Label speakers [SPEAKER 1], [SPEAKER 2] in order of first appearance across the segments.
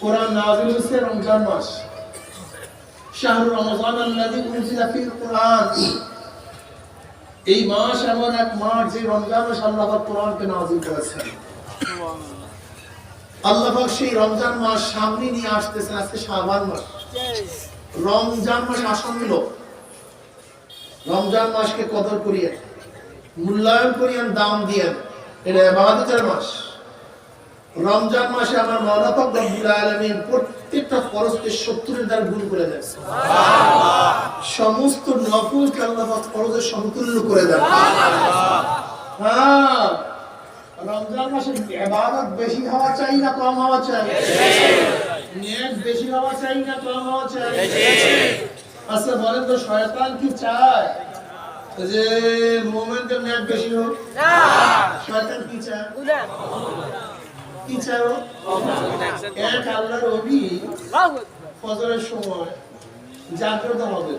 [SPEAKER 1] কোরআন নাযিল হয়েছে রমজান মাস। শাহরু রমজান আল্লাযী উনজিলা ফীল কুরআন। এই মাস এমন এক মাস যে রমজান মাসে আল্লাহ পাক কোরআনকে নাযিল করেছেন। আল্লাহ পাক সেই রমজান মাস সামনে নিয়ে আসতেছেন। আজকে শাবান মাস, রমজান মাস আসন্ন। রমজান মাসকে কদর করিয়েন, মূল্যায়ন করিয়েন, দাম দিয়েন। এটা ইবাদতের মাস। রমজান মাসে আমার মাওলা পাক রব্বুল আলামিন প্রত্যেকটা ফরজকে 70 দ্বারা গুণ করে দেন। সুবহানাল্লাহ। সমস্ত নফলকে আল্লাহ পাক ফরজের সমতুল্য করে দেন। সুবহানাল্লাহ। হ্যাঁ, রমজান মাসে ইবাদত বেশি হওয়া চাই না কম হওয়া চাই? বেশি। নেক বেশি হওয়া চাই না কম হওয়া চাই? বেশি। আচ্ছা বলেন তো, শয়তান কি চায় যে মুমিনদের নেক বেশি হোক? না। শয়তান কি চায়? কি চায়? এক আল্লাহর ওলি ফজরের সময় জাগ্রত হবে,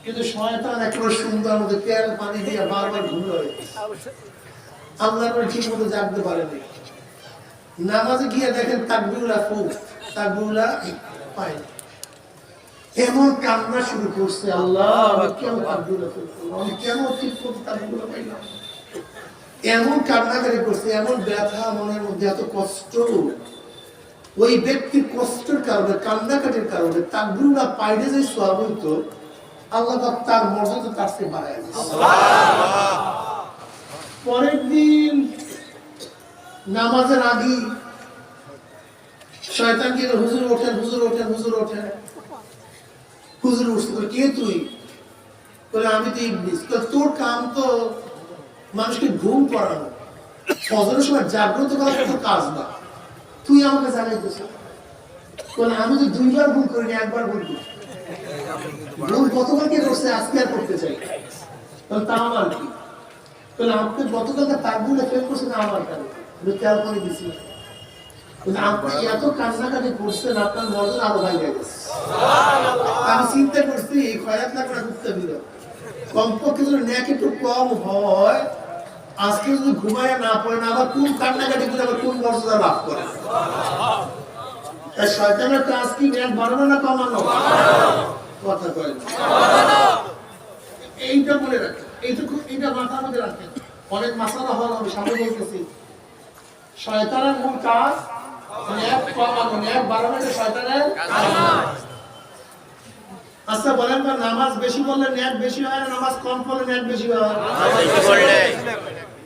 [SPEAKER 1] কিন্তু শয়তান একেবারে সুন্দর মধ্যে তেল পানি দিয়ে বারবার ঘুরে আল্লাহর ওলি ঠিক মতো জাগতে পারেনি। নামাজে গিয়ে দেখেন তাকবীরুল্লাহ ফুল, তাকবীরুল্লাহ পায় না। এমন কান্না শুরু করছে, আল্লাহ আমি কেন তাকবীরুল্লাহ ফুল করলাম, আমি কেন ঠিক মতো তাকবীরুল্লাহ পাইলাম। এমন কান্নাকারি করছে, এমন ব্যথা মনের মধ্যে, এত কষ্ট। ওই ব্যক্তির কষ্টের কারণে, কান্নাকাটির কারণে তাকবীরুল্লাহ পাইলে যে সওয়াব হইতো, আল্লাহ পাক তার মর্যাদা তার চেয়ে বাড়ায় দিয়েছে। সুবহানাল্লাহ। পরের দিন নামাজের আগে শয়তান কি হুজুর ওঠেন, হুজুর ওঠেন, হুজুর ওঠেন। হুজুর উঠছে, কে তুই? বলে আমি তো ইবলিস। তোর কাম তো মানুষকে ঘুম পড়ানো, ফজরের সময় জাগ্রত করা তোর কাজ না, তুই আমাকে জানাইতেছ। বলে আমি তো 2 বার ভুল করিনি, 1 বার ভুল করি। ভুল গতকাল কে করছে, আজকে আর করতে চাই। তাহলে তা আমার কি? তাহলে আপনি গতকালকে তাকবীরে ফেল করছেন, আমার কেন? আমি তেল করে দিছি। আপনি এত কান্নাকাটি করছেন, আপনার মর্যাদা আরো ভাঙে গেছে। আমি চিন্তা করছি এই খয়াত না করে ঘুরতে দিল, কমপক্ষে যদি নেক একটু কম হয়, আজকে যদি ঘুমায় না পড়ে না, আবার কোন কান্নাকাটি করে আবার কোন মর্যাদা লাভ করে। তাই শয়তানের কাজ কি নেক বাড়ানো না কমানো? কথা কয় এইটা মনে রাখেন, এইটা মাথার মধ্যে রাখেন। অনেক মাসালা হল আমি সামনে বলতেছি। শয়তানের মূল কাজ নেক কমানো, নেক বাড়ানো শয়তানের কাজ। আচ্ছা বলেন তো, নামাজ বেশি পড়লে নেক বেশি হয় না নামাজ কম পড়লে নেক বেশি হয়?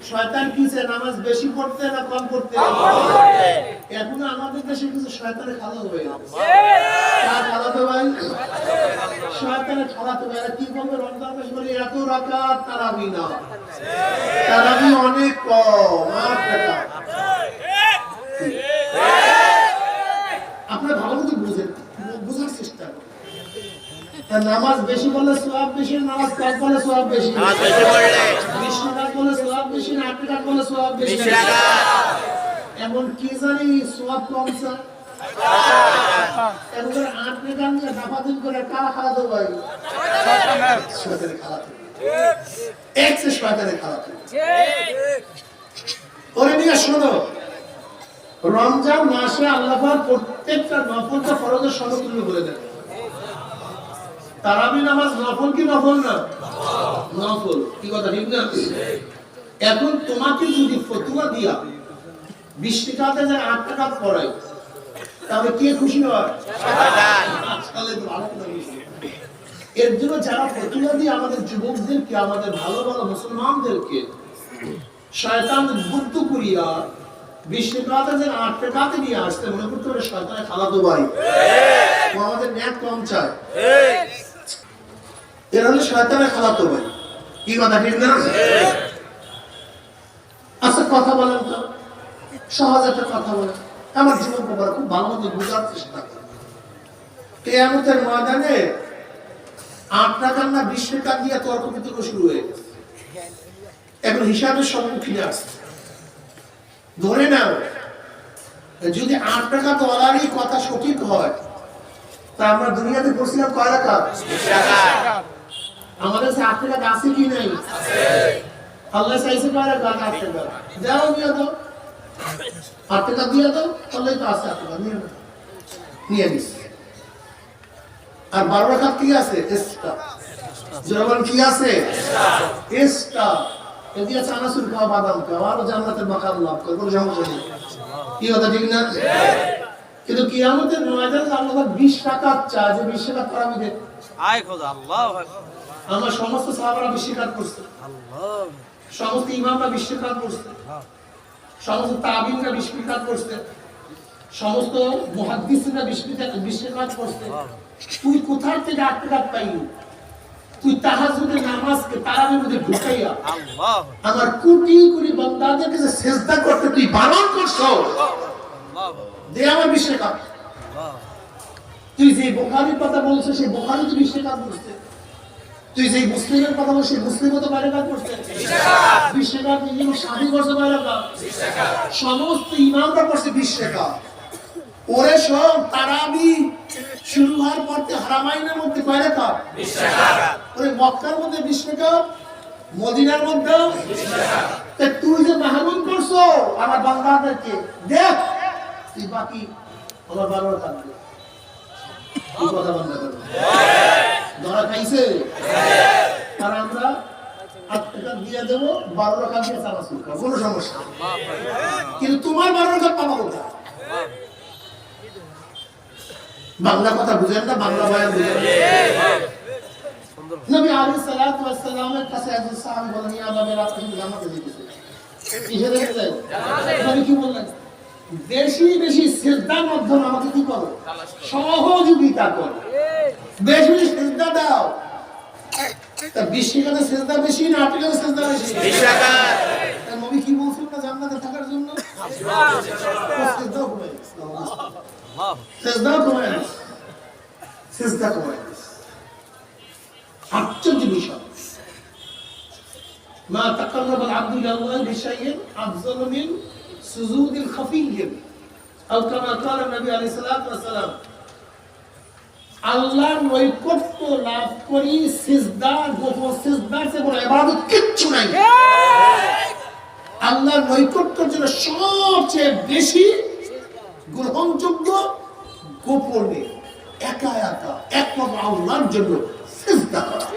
[SPEAKER 1] শয়তান কি চায়, নামাজ বেশি পড়তে না কম পড়তে? এখন আমাদের দেশে কিছু শয়তানের খালাতো ভাই, কার খালাতো ভাই? শয়তানের খালাতো ভাই। কি বলবে রমজান মাস বলে এত রাকাত তারাবি না, তারাবি অনেক কম, 8 রাকাত। আপনারা ভালো মতো বুঝেন, বুঝার চেষ্টা করেন। নামাজ বেশি বললে সওয়াব বেশি, নামাজ কম বললে সওয়াব বেশি। নামাজ বেশি পড়লে 20 রাকাত বললে সওয়াব বেশি না 8 রাকাত বললে সওয়াব বেশি? 20 রাকাত। এমন কি জানি সওয়াব কম স্যার? এমন 8 রাকাত নিয়ে দাফাদিন করে কারা খালাতো ভাই? শয়তানের খালাতো। এক সে শয়তানের খালাতো। ওরে নিয়ে শোনো, রমজান মাসে আল্লাহ পাক প্রত্যেকটা নফলকে ফরজের সমতুল্য করে দেন। তারাবি নামাজ নফল কি নফল না? নফল। কি কথা ঠিক না? এখন তোমাকে যদি ফতোয়া দিয়া 20 টাকাতে যে 8 টাকা পড়াই, তাহলে কে খুশি হয়? এর জন্য যারা ফতোয়া দিয়ে আমাদের যুবকদেরকে, আমাদের ভালো ভালো মুসলমানদেরকে শয়তান বুদ্ধ করিয়া 20 টাকাতে যে 8 টাকাতে নিয়ে আসতে, মনে করতে পারে শয়তানের খালাতো ভাই, ও আমাদের নেক কম চায়। এর হলো শয়তানের খালাতো ভাই। কি কথা ঠিক না? আচ্ছা কথা বলেন তো, সহজ একটা কথা বলেন। আমার যুবক বাবারা খুব ভালো মতো বোঝার চেষ্টা করে। কিয়ামতের ময়দানে 8 টাকা না 20 টাকা দিয়ে তর্ক বিতর্ক শুরু হয়ে গেছে। এখন হিসাবের সম্মুখীন আসছে। ধরে নাও যদি 8 টাকা ডলারই কথা সঠিক হয়, তা আমরা দুনিয়াতে পড়ছিলাম কয় রাকাত? 20 রাকাত। আমাদের 8 টাকা আছে কি নাই? আছে। আল্লাহ চাইছে কয় রাকাত? 8 টাকা। যাও দিয়ে দাও, 8 টাকা দিয়ে দাও, তাহলেই তো আছে 8 টাকা নিয়ে নাও। নিয়ে নিস। আর 12 রাকাত কি আছে? এক্সট্রা। যেমন কি আছে? এক্সট্রা। এদিকে চানাচুর খাওয়া, বাদাম খাওয়া, আরো জান্নাতের মাকাম লাভ করে, কোনো সমস্যা নেই। কি কথা ঠিক না? কিন্তু কিয়ামতের ময়দানে আল্লাহ 20 রাকাত চায়, যে 20 রাকাত তারাবি দে।
[SPEAKER 2] আয় খোদা, আল্লাহু আকবার।
[SPEAKER 1] আমার সমস্ত সাহাবারা 20 রাকাত করছে,
[SPEAKER 2] আল্লাহ,
[SPEAKER 1] সমস্ত ইমামরা 20 রাকাত করছে, সমস্ত তাবিনরা 20 রাকাত করছে, সমস্ত মুহাদ্দিসরা 20 রাকাত করছে। তুই কোথা থেকে 8 রাকাত পাইলি? তুই তাহাজ্জুদের নামাজকে তারাবির মধ্যে ঢুকাইয়া
[SPEAKER 2] আল্লাহ,
[SPEAKER 1] আমার কোটি কোটি বান্দাদেরকে যে সিজদা করতে তুই বারণ করছো,
[SPEAKER 2] আল্লাহ,
[SPEAKER 1] দে আমার 20 রাকাত।
[SPEAKER 2] আল্লাহ,
[SPEAKER 1] তুই যে বুখারীর কথা বলছিস, সেই বুখারী তো 20 রাকাত করছে। তুই যে মুসলিমের কথা বলছিস, মুসলিমও তো 12 রাকাত করছে। 20 রাকাত ইমাম শাফিঈ করছে 12 রাকাত। সমস্ত ইমামরা করছে 20 রাকাত। ওরে সব তারাবি শুরু হওয়ার পর থেকে হারামাইনের মধ্যে কয় রাকাত? 20 রাকাত। ওরে মক্কার মধ্যে 20 রাকাত, মদিনার মধ্যে 20 রাকাত। তে তুই যে মাহরুম করছো আমার বান্দাদেরকে, দেখ তুই বাকি আমার 12 রাকাত দে। এই কথা বন্ধ করো। ধরা খাইছে? আর আমরা 8 টাকা দিয়ে দেবো, 12 রাকাত দিয়ে চানাচুর খাবো, কোনো সমস্যা নেই। কিন্তু তোমার 12 রাকাত পাবা কোথায়? বাংলা কথা বুঝেন না, বাংলা বয়ান বুঝেন না। নবী আলাইহিস সালাতু ওয়াস সালামের কাছে একজন সাহাবী বলেন, ইয়া আবা মেরা আপনি জান্নাতে যেতেছেন। কিসে যেতে চাই? নবী কি বললেন? বেশি বেশি সিজদার মাধ্যমে আমাকে কি করো? সহযোগিতা করো। বেশি বেশি সিজদা দাও। তা 20 টাকাতে সিজদা বেশি না 8 টাকাতে সিজদা বেশি? 20 টাকা। তা নবী কি বলছেন না জান্নাতে থাকার জন্য? সিজদা কমে গেছে।
[SPEAKER 2] আল্লাহ,
[SPEAKER 1] সিজদা কমে গেছে। সিজদা কমে গেছে। আশ্চর্য বিষয়। মা তাকাররাবা আল-আবদু ইলাল্লাহি বিশাইইন আফযালু মিন সুজুদিল খাফিয়্যিন আও কামা ক্বালা নবী আলাইহিস সালাতু ওয়াস সালাম। আল্লাহর নৈকট্য লাভ করি সিজদা, গোপন সিজদার চেয়ে বড় ইবাদত কিচ্ছু নাই। আল্লাহর নৈকট্যের জন্য সবচেয়ে বেশি গ্রহণযোগ্য গোপনে একা একা একমাত্র আল্লাহর জন্য সিজদা করা।